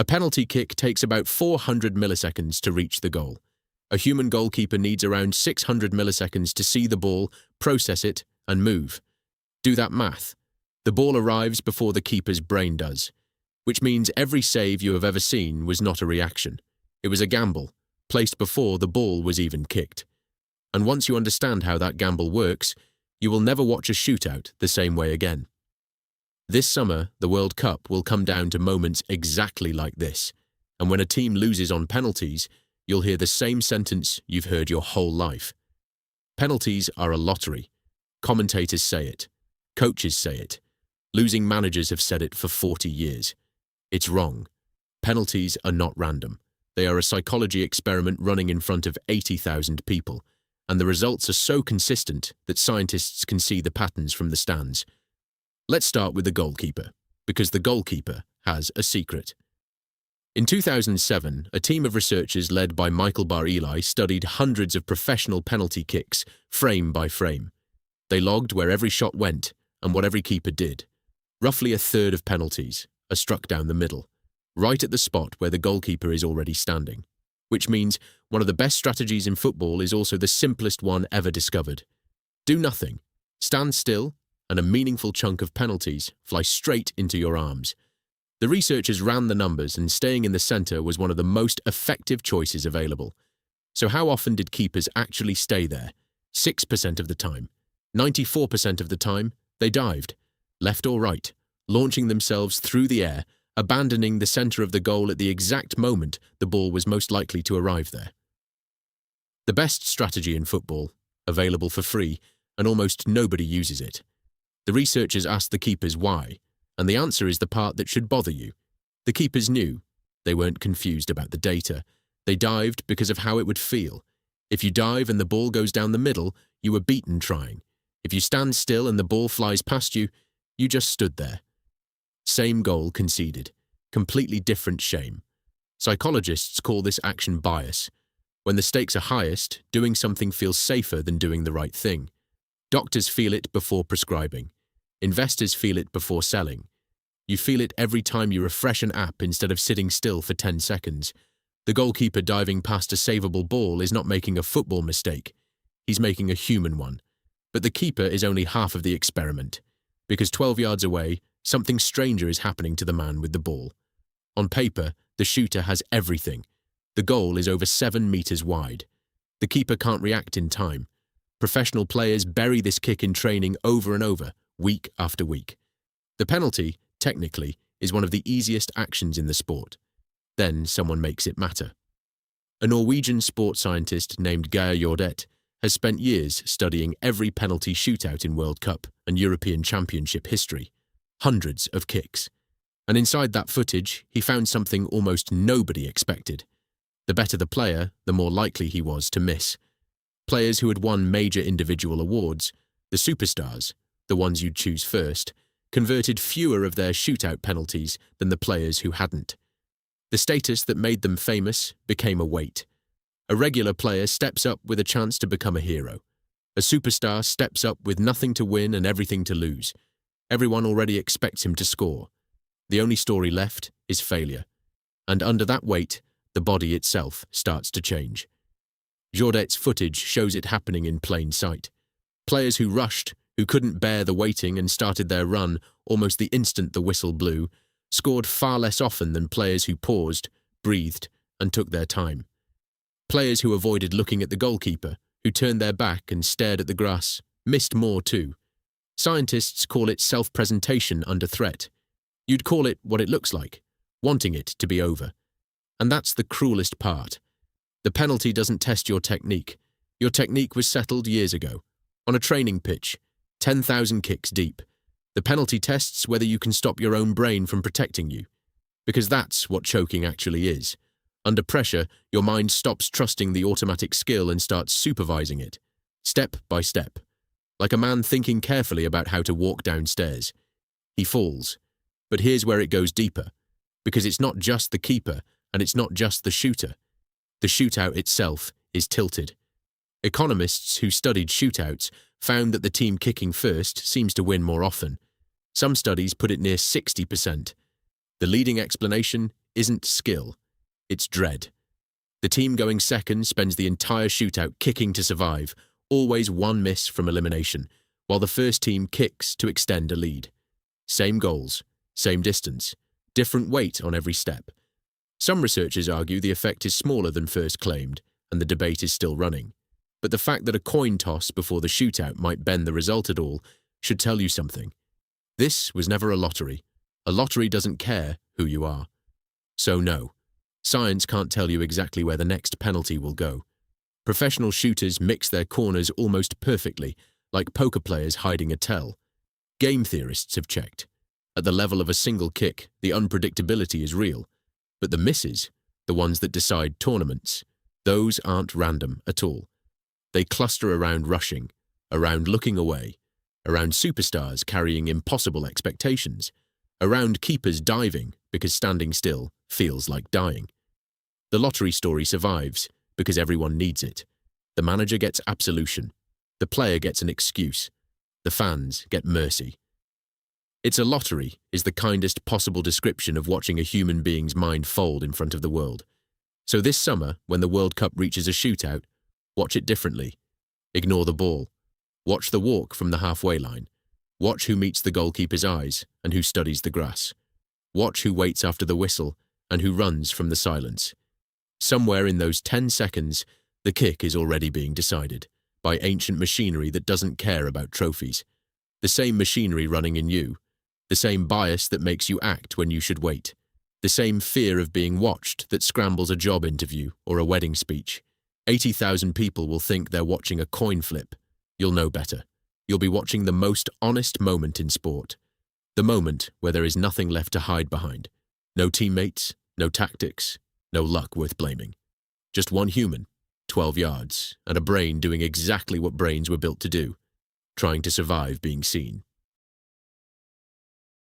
A penalty kick takes about 400 milliseconds to reach the goal. A human goalkeeper needs around 600 milliseconds to see the ball, process it, and move. Do that math. The ball arrives before the keeper's brain does, which means every save you have ever seen was not a reaction. It was a gamble, placed before the ball was even kicked. And once you understand how that gamble works, you will never watch a shootout the same way again. This summer, the World Cup will come down to moments exactly like this, and when a team loses on penalties, you'll hear the same sentence you've heard your whole life. Penalties are a lottery. Commentators say it. Coaches say it. Losing managers have said it for 40 years. It's wrong. Penalties are not random. They are a psychology experiment running in front of 80,000 people, and the results are so consistent that scientists can see the patterns from the stands. Let's start with the goalkeeper, because the goalkeeper has a secret. In 2007, a team of researchers led by Michael Bar-Eli studied hundreds of professional penalty kicks, frame by frame. They logged where every shot went and what every keeper did. Roughly a third of penalties are struck down the middle, right at the spot where the goalkeeper is already standing, which means one of the best strategies in football is also the simplest one ever discovered. Do nothing, stand still, and a meaningful chunk of penalties fly straight into your arms. The researchers ran the numbers, and staying in the centre was one of the most effective choices available. So how often did keepers actually stay there? 6% of the time. 94% of the time, they dived, left or right, launching themselves through the air, abandoning the centre of the goal at the exact moment the ball was most likely to arrive there. The best strategy in football, available for free, and almost nobody uses it. The researchers asked the keepers why, and the answer is the part that should bother you. The keepers knew. They weren't confused about the data. They dived because of how it would feel. If you dive and the ball goes down the middle, you were beaten trying. If you stand still and the ball flies past you, you just stood there. Same goal conceded. Completely different shame. Psychologists call this action bias. When the stakes are highest, doing something feels safer than doing the right thing. Doctors feel it before prescribing. Investors feel it before selling. You feel it every time you refresh an app instead of sitting still for 10 seconds. The goalkeeper diving past a savable ball is not making a football mistake. He's making a human one. But the keeper is only half of the experiment, because 12 yards away, something stranger is happening to the man with the ball. On paper, the shooter has everything. The goal is over 7 meters wide. The keeper can't react in time. Professional players bury this kick in training over and over, week after week. The penalty, technically, is one of the easiest actions in the sport. Then someone makes it matter. A Norwegian sports scientist named Geir Jordet has spent years studying every penalty shootout in World Cup and European Championship history. Hundreds of kicks. And inside that footage, he found something almost nobody expected. The better the player, the more likely he was to miss. Players who had won major individual awards, the superstars, the ones you'd choose first, converted fewer of their shootout penalties than the players who hadn't. The status that made them famous became a weight. A regular player steps up with a chance to become a hero. A superstar steps up with nothing to win and everything to lose. Everyone already expects him to score. The only story left is failure. And under that weight, the body itself starts to change. Jordet's footage shows it happening in plain sight. Players who rushed, who couldn't bear the waiting and started their run almost the instant the whistle blew, scored far less often than players who paused, breathed, and took their time. Players who avoided looking at the goalkeeper, who turned their back and stared at the grass, missed more too. Scientists call it self-presentation under threat. You'd call it what it looks like, wanting it to be over. And that's the cruelest part. The penalty doesn't test your technique. Your technique was settled years ago, on a training pitch, 10,000 kicks deep. The penalty tests whether you can stop your own brain from protecting you. Because that's what choking actually is. Under pressure, your mind stops trusting the automatic skill and starts supervising it, step by step. Like a man thinking carefully about how to walk downstairs. He falls. But here's where it goes deeper. Because it's not just the keeper, and it's not just the shooter. The shootout itself is tilted. Economists who studied shootouts found that the team kicking first seems to win more often. Some studies put it near 60%. The leading explanation isn't skill, it's dread. The team going second spends the entire shootout kicking to survive, always one miss from elimination, while the first team kicks to extend a lead. Same goals, same distance, different weight on every step. Some researchers argue the effect is smaller than first claimed, and the debate is still running. But the fact that a coin toss before the shootout might bend the result at all should tell you something. This was never a lottery. A lottery doesn't care who you are. So no, science can't tell you exactly where the next penalty will go. Professional shooters mix their corners almost perfectly, like poker players hiding a tell. Game theorists have checked. At the level of a single kick, the unpredictability is real. But the misses, the ones that decide tournaments, those aren't random at all. They cluster around rushing, around looking away, around superstars carrying impossible expectations, around keepers diving because standing still feels like dying. The lottery story survives because everyone needs it. The manager gets absolution. The player gets an excuse. The fans get mercy. It's a lottery is the kindest possible description of watching a human being's mind fold in front of the world. So this summer, when the World Cup reaches a shootout, watch it differently. Ignore the ball. Watch the walk from the halfway line. Watch who meets the goalkeeper's eyes and who studies the grass. Watch who waits after the whistle and who runs from the silence. Somewhere in those 10 seconds, the kick is already being decided by ancient machinery that doesn't care about trophies. The same machinery running in you. The same bias that makes you act when you should wait. The same fear of being watched that scrambles a job interview or a wedding speech. 80,000 people will think they're watching a coin flip. You'll know better. You'll be watching the most honest moment in sport. The moment where there is nothing left to hide behind. No teammates, no tactics, no luck worth blaming. Just one human, 12 yards, and a brain doing exactly what brains were built to do, trying to survive being seen.